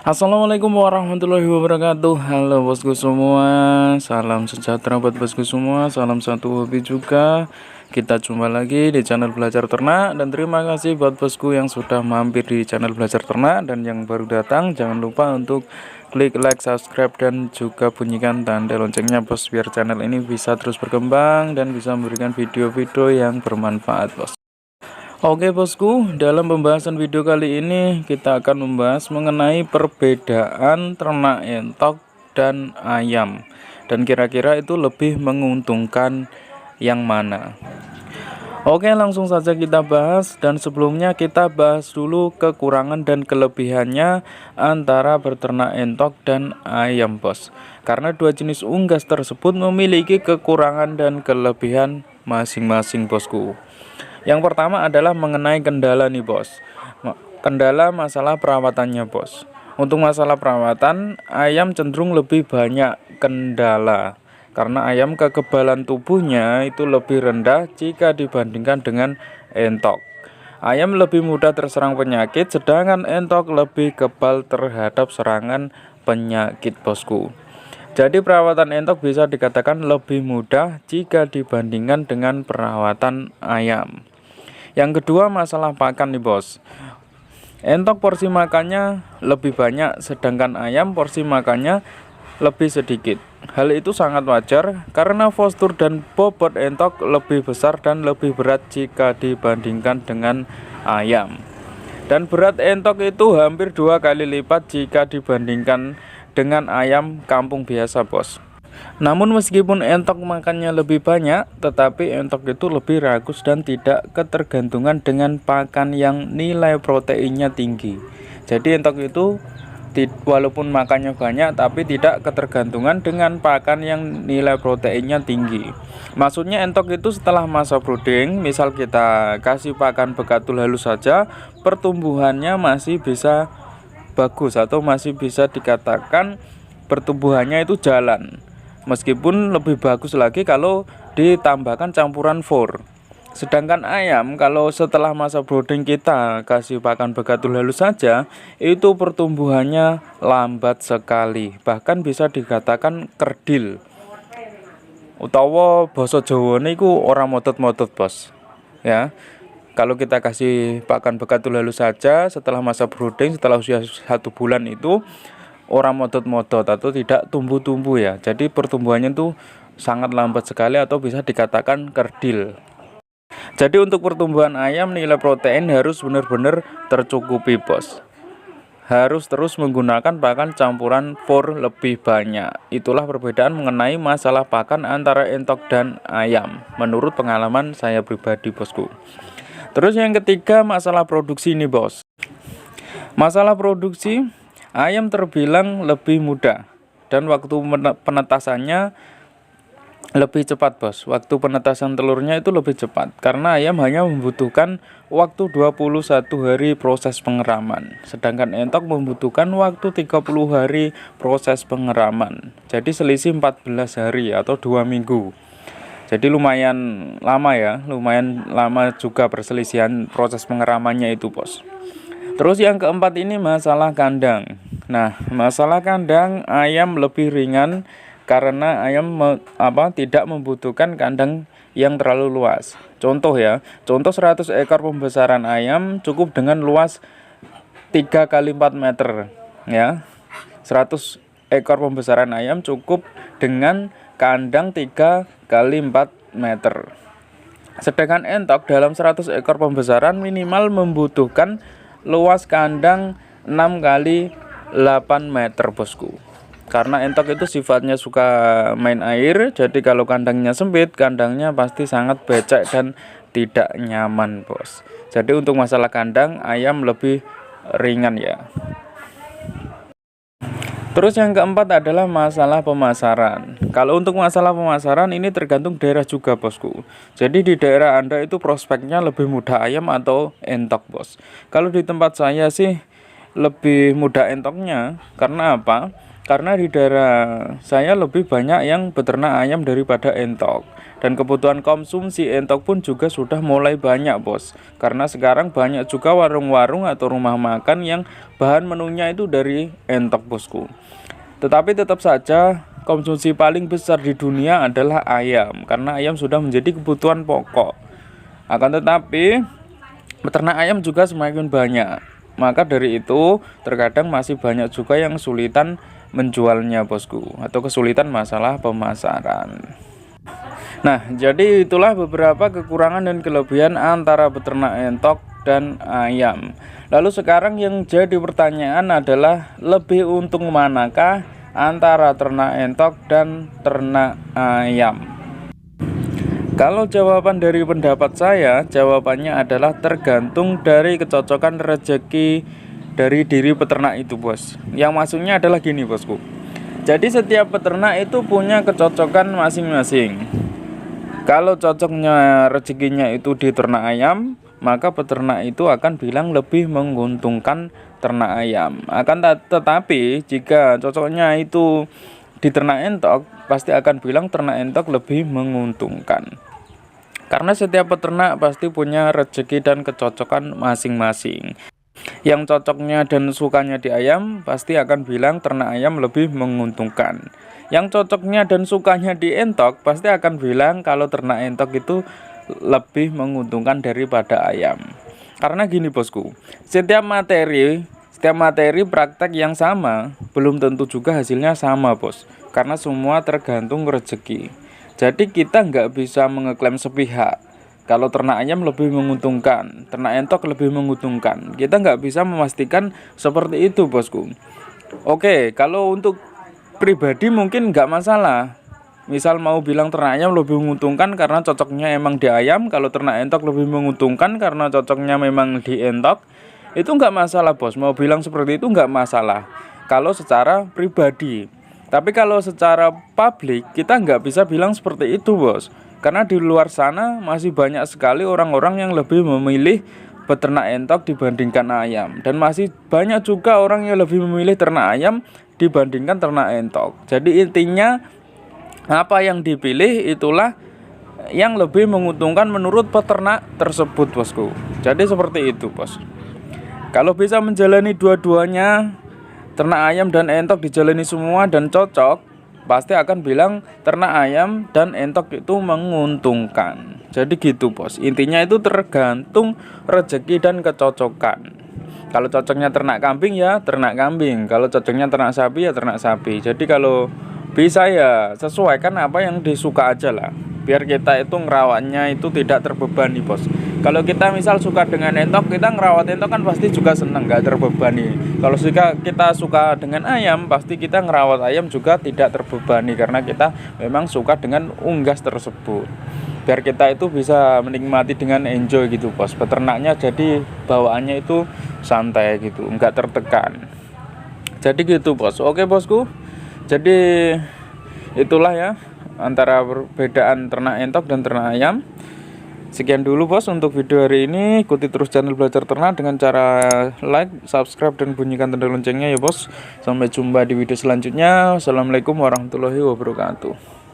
Assalamualaikum warahmatullahi wabarakatuh. Halo bosku semua, salam sejahtera buat bosku semua, salam satu hobi juga. Kita jumpa lagi di channel Belajar Ternak. Dan terima kasih buat bosku yang sudah mampir di channel Belajar Ternak. Dan yang baru datang, jangan lupa untuk klik like, subscribe, dan juga bunyikan tanda loncengnya bos, biar channel ini bisa terus berkembang dan bisa memberikan video-video yang bermanfaat bos. Oke bosku, dalam pembahasan video kali ini kita akan membahas mengenai perbedaan ternak entok dan ayam, dan kira-kira itu lebih menguntungkan yang mana. Oke, langsung saja kita bahas, dan sebelumnya kita bahas dulu kekurangan dan kelebihannya antara beternak entok dan ayam bos, karena dua jenis unggas tersebut memiliki kekurangan dan kelebihan masing-masing bosku. Yang pertama adalah mengenai kendala nih bos. Kendala masalah perawatannya bos. Untuk masalah perawatan, ayam cenderung lebih banyak kendala, karena ayam kekebalan tubuhnya itu lebih rendah jika dibandingkan dengan entok. Ayam lebih mudah terserang penyakit, sedangkan entok lebih kebal terhadap serangan penyakit bosku. Jadi perawatan entok bisa dikatakan lebih mudah jika dibandingkan dengan perawatan ayam. Yang kedua, masalah pakan nih bos. Entok porsi makannya lebih banyak, sedangkan ayam porsi makannya lebih sedikit. Hal itu sangat wajar karena postur dan bobot entok lebih besar dan lebih berat jika dibandingkan dengan ayam. Dan berat entok itu hampir 2 kali lipat jika dibandingkan dengan ayam kampung biasa bos. Namun meskipun entok makannya lebih banyak, tetapi entok itu lebih rakus dan tidak ketergantungan dengan pakan yang nilai proteinnya tinggi. Jadi entok itu walaupun makannya banyak, tapi tidak ketergantungan dengan pakan yang nilai proteinnya tinggi. Maksudnya entok itu setelah masa brooding, misal kita kasih pakan bekatul halus saja, pertumbuhannya masih bisa bagus atau masih bisa dikatakan pertumbuhannya itu jalan. Meskipun lebih bagus lagi kalau ditambahkan campuran for. Sedangkan ayam, kalau setelah masa brooding kita kasih pakan bekatul halus saja, itu pertumbuhannya lambat sekali, bahkan bisa dikatakan kerdil. Utawa basa Jawane iku ora motot-motot bos. Ya. Kalau kita kasih pakan bekatul halus saja setelah masa brooding, setelah usia 1 bulan itu orang modot-modot atau tidak tumbuh-tumbuh ya. Jadi pertumbuhannya itu sangat lambat sekali atau bisa dikatakan kerdil. Jadi untuk pertumbuhan ayam nilai protein harus benar-benar tercukupi bos. Harus terus menggunakan pakan campuran for lebih banyak. Itulah perbedaan mengenai masalah pakan antara entok dan ayam, menurut pengalaman saya pribadi bosku. Terus yang ketiga, masalah produksi ini bos. Masalah produksi, ayam terbilang lebih mudah dan waktu penetasannya lebih cepat bos. Waktu penetasan telurnya itu lebih cepat karena ayam hanya membutuhkan waktu 21 hari proses pengeraman, sedangkan entok membutuhkan waktu 30 hari proses pengeraman. Jadi selisih 14 hari atau 2 minggu. Jadi lumayan lama ya, lumayan lama juga perselisihan proses pengeramannya itu bos. Terus yang keempat ini masalah kandang. Nah, masalah kandang ayam lebih ringan karena ayam tidak membutuhkan kandang yang terlalu luas. Contoh ya, contoh 100 ekor pembesaran ayam cukup dengan luas 3 kali 4 meter ya. 100 ekor pembesaran ayam cukup dengan kandang 3 kali 4 meter. Sedangkan entok dalam 100 ekor pembesaran minimal membutuhkan luas kandang 6 kali 8 meter bosku. Karena entok itu sifatnya suka main air, jadi kalau kandangnya sempit, kandangnya pasti sangat becek dan tidak nyaman bos. Jadi untuk masalah kandang, ayam lebih ringan ya. Terus yang keempat adalah masalah pemasaran. Kalau untuk masalah pemasaran ini tergantung daerah juga bosku. Jadi di daerah Anda itu prospeknya lebih mudah ayam atau entok bos. Kalau di tempat saya sih lebih mudah entoknya. Karena apa? Karena di daerah saya lebih banyak yang beternak ayam daripada entok. Dan kebutuhan konsumsi entok pun juga sudah mulai banyak bos. Karena sekarang banyak juga warung-warung atau rumah makan yang bahan menunya itu dari entok bosku. Tetapi tetap saja konsumsi paling besar di dunia adalah ayam. Karena ayam sudah menjadi kebutuhan pokok. Akan tetapi peternak ayam juga semakin banyak. Maka dari itu terkadang masih banyak juga yang kesulitan menjualnya bosku. Atau kesulitan masalah pemasaran. Nah, jadi itulah beberapa kekurangan dan kelebihan antara peternak entok dan ayam. Lalu sekarang yang jadi pertanyaan adalah lebih untung manakah antara ternak entok dan ternak ayam? Kalau jawaban dari pendapat saya, jawabannya adalah tergantung dari kecocokan rezeki dari diri peternak itu bos. Yang maksudnya adalah gini bosku. Jadi setiap peternak itu punya kecocokan masing-masing. Kalau cocoknya rezekinya itu di ternak ayam, maka peternak itu akan bilang lebih menguntungkan ternak ayam. Tetapi jika cocoknya itu di ternak entok, pasti akan bilang ternak entok lebih menguntungkan. Karena setiap peternak pasti punya rezeki dan kecocokan masing-masing. Yang cocoknya dan sukanya di ayam, pasti akan bilang ternak ayam lebih menguntungkan. Yang cocoknya dan sukanya di entok pasti akan bilang kalau ternak entok itu lebih menguntungkan daripada ayam. Karena gini bosku, setiap materi praktek yang sama belum tentu juga hasilnya sama bos. Karena semua tergantung rezeki. Jadi kita nggak bisa mengeklaim sepihak. Kalau ternak ayam lebih menguntungkan, ternak entok lebih menguntungkan. Kita nggak bisa memastikan seperti itu bosku. Oke, kalau untuk pribadi mungkin nggak masalah. Misal mau bilang ternak ayam lebih menguntungkan karena cocoknya emang di ayam. Kalau ternak entok lebih menguntungkan karena cocoknya memang di entok. Itu nggak masalah bos. Mau bilang seperti itu nggak masalah kalau secara pribadi. Tapi kalau secara publik kita nggak bisa bilang seperti itu bos. Karena di luar sana masih banyak sekali orang-orang yang lebih memilih peternak entok dibandingkan ayam. Dan masih banyak juga orang yang lebih memilih ternak ayam dibandingkan ternak entok. Jadi intinya apa yang dipilih itulah yang lebih menguntungkan menurut peternak tersebut bosku. Jadi seperti itu bos. Kalau bisa menjalani dua-duanya, ternak ayam dan entok dijalani semua dan cocok, pasti akan bilang ternak ayam dan entok itu menguntungkan. Jadi gitu bos. Intinya itu tergantung rezeki dan kecocokan. Kalau cocoknya ternak kambing ya ternak kambing. Kalau cocoknya ternak sapi ya ternak sapi. Jadi kalau bisa ya sesuaikan apa yang disuka aja lah. Biar kita itu ngerawatnya itu tidak terbebani bos. Kalau kita misal suka dengan entok, kita ngerawat entok kan pasti juga senang, gak terbebani. Kalau kita suka dengan ayam, pasti kita ngerawat ayam juga tidak terbebani. Karena kita memang suka dengan unggas tersebut. Biar kita itu bisa menikmati dengan enjoy gitu bos. Peternaknya jadi bawaannya itu santai gitu, nggak tertekan. Jadi gitu bos. Oke bosku. Jadi itulah ya antara perbedaan ternak entok dan ternak ayam. Sekian dulu bos untuk video hari ini. Ikuti terus channel Belajar Ternak dengan cara like, subscribe, dan bunyikan tanda loncengnya ya bos. Sampai jumpa di video selanjutnya. Assalamualaikum warahmatullahi wabarakatuh.